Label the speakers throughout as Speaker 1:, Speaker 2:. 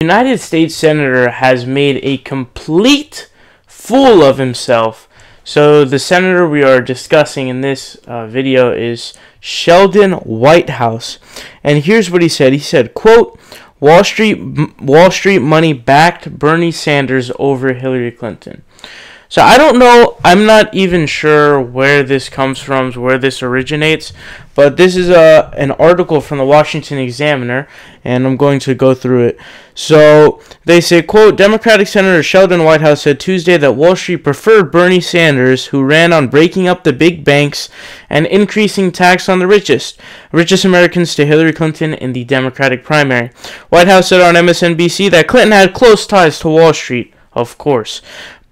Speaker 1: United States Senator has made a complete fool of himself. So the senator we are discussing in this video is Sheldon Whitehouse. And here's what he said. He said, quote, Wall Street money backed Bernie Sanders over Hillary Clinton. So I don't know, I'm not even sure where this comes from, where this originates, but this is an article from the Washington Examiner, and I'm going to go through it. So they say, quote, Democratic Senator Sheldon Whitehouse said Tuesday that Wall Street preferred Bernie Sanders, who ran on breaking up the big banks and increasing tax on the richest Americans, to Hillary Clinton in the Democratic primary. Whitehouse said on MSNBC that Clinton had close ties to Wall Street, of course,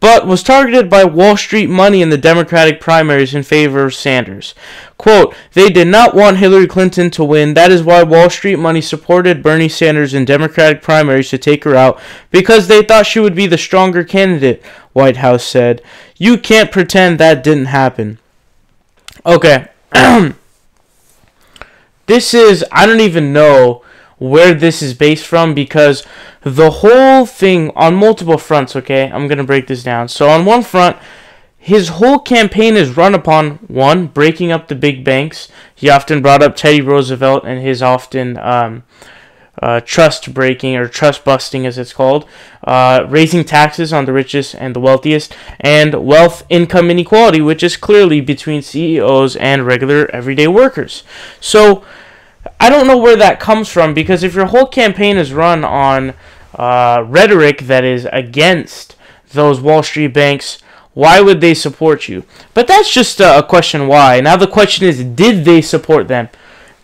Speaker 1: but was targeted by Wall Street money in the Democratic primaries in favor of Sanders. Quote, they did not want Hillary Clinton to win. That is why Wall Street money supported Bernie Sanders in Democratic primaries to take her out, because they thought she would be the stronger candidate, Whitehouse said. You can't pretend that didn't happen. Okay. This is, I don't even know where this is based from, because the whole thing on multiple fronts, okay, I'm going to break this down. So on one front, his whole campaign is run upon, one, breaking up the big banks. He often brought up Teddy Roosevelt and his often trust breaking, or trust busting as it's called, raising taxes on the richest and the wealthiest, and wealth income inequality, which is clearly between CEOs and regular everyday workers. So I don't know where that comes from, because if your whole campaign is run on rhetoric that is against those Wall Street banks, why would they support you? But that's just a question why. Now the question is, did they support them?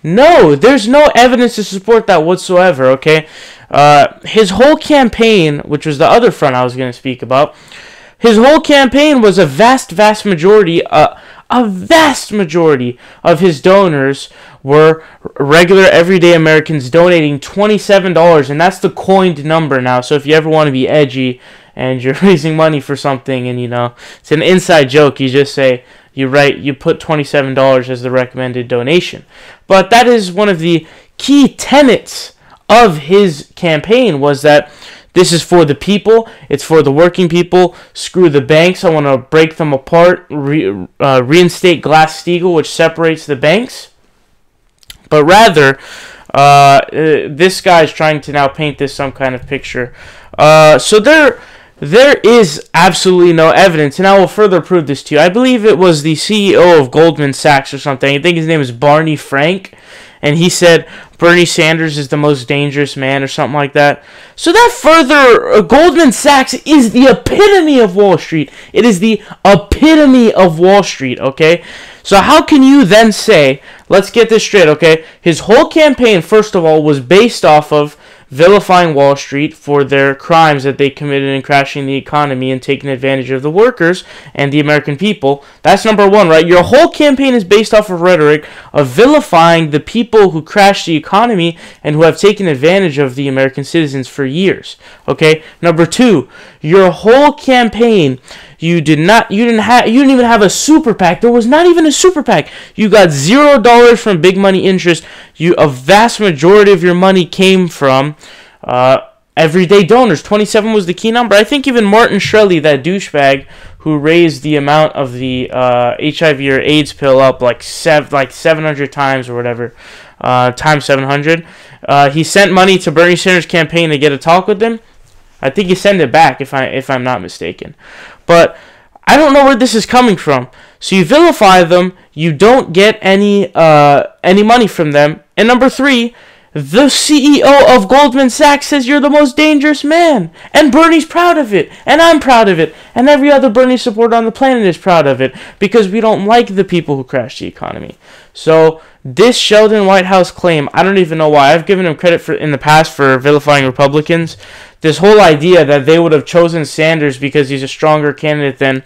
Speaker 1: No, there's no evidence to support that whatsoever, okay? His whole campaign, which was the other front I was going to speak about, his whole campaign was a vast majority of his donors were regular everyday Americans donating $27, and that's the coined number now. So if you ever want to be edgy and you're raising money for something, and you know it's an inside joke, you just say you put $27 as the recommended donation. But that is one of the key tenets of his campaign, was that this is for the people. It's for the working people. Screw the banks. I want to break them apart. Reinstate Glass-Steagall, which separates the banks. But rather, this guy's trying to now paint this some kind of picture. So there is absolutely no evidence, and I will further prove this to you. I believe it was the CEO of Goldman Sachs or something. I think his name is Barney Frank. And he said Bernie Sanders is the most dangerous man, or something like that. So that further, Goldman Sachs is the epitome of Wall Street. It is the epitome of Wall Street, okay? So how can you then say, let's get this straight, okay? His whole campaign, first of all, was based off of vilifying Wall Street for their crimes that they committed in crashing the economy and taking advantage of the workers and the American people. That's number one, right? Your whole campaign is based off of rhetoric of vilifying the people who crashed the economy and who have taken advantage of the American citizens for years. Okay? Number two, your whole campaign, you didn't even have a super PAC. There was not even a super PAC. You got $0 from big money interest. A vast majority of your money came from everyday donors. 27 was the key number. I think even Martin Shkreli, that douchebag who raised the amount of the HIV or AIDS pill up like 700 times or whatever, times 700. He sent money to Bernie Sanders' campaign to get a talk with them. I think he sent it back, if I'm not mistaken. But I don't know where this is coming from. So you vilify them, you don't get any money from them. And number three, the CEO of Goldman Sachs says you're the most dangerous man. And Bernie's proud of it. And I'm proud of it. And every other Bernie supporter on the planet is proud of it. Because we don't like the people who crashed the economy. So this Sheldon Whitehouse claim, I don't even know why. I've given him credit in the past for vilifying Republicans. This whole idea that they would have chosen Sanders because he's a stronger candidate than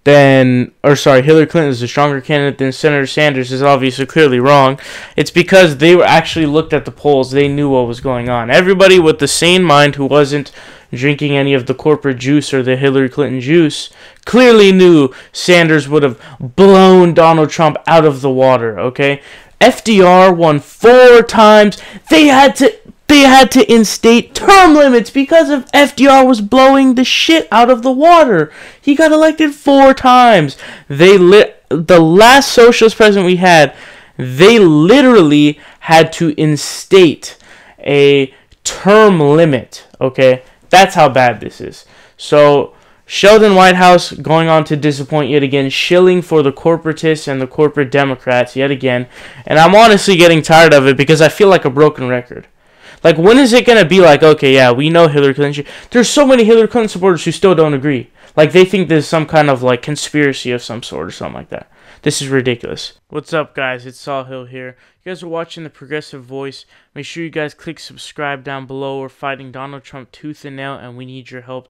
Speaker 1: Hillary Clinton is a stronger candidate than Senator Sanders is obviously clearly wrong. It's because they actually looked at the polls. They knew what was going on. Everybody with the sane mind who wasn't drinking any of the corporate juice or the Hillary Clinton juice clearly knew Sanders would have blown Donald Trump out of the water, okay? FDR won 4 times. They had to They had to instate term limits because of FDR was blowing the shit out of the water. He got elected 4 times. The last socialist president we had, they literally had to instate a term limit. Okay, that's how bad this is. So Sheldon Whitehouse going on to disappoint yet again, shilling for the corporatists and the corporate Democrats yet again. And I'm honestly getting tired of it because I feel like a broken record. Like, when is it going to be like, okay, yeah, we know Hillary Clinton. There's so many Hillary Clinton supporters who still don't agree. Like, they think there's some kind of, like, conspiracy of some sort or something like that. This is ridiculous. What's up, guys? It's Saul Hill here. You guys are watching The Progressive Voice. Make sure you guys click subscribe down below. We're fighting Donald Trump tooth and nail, and we need your help.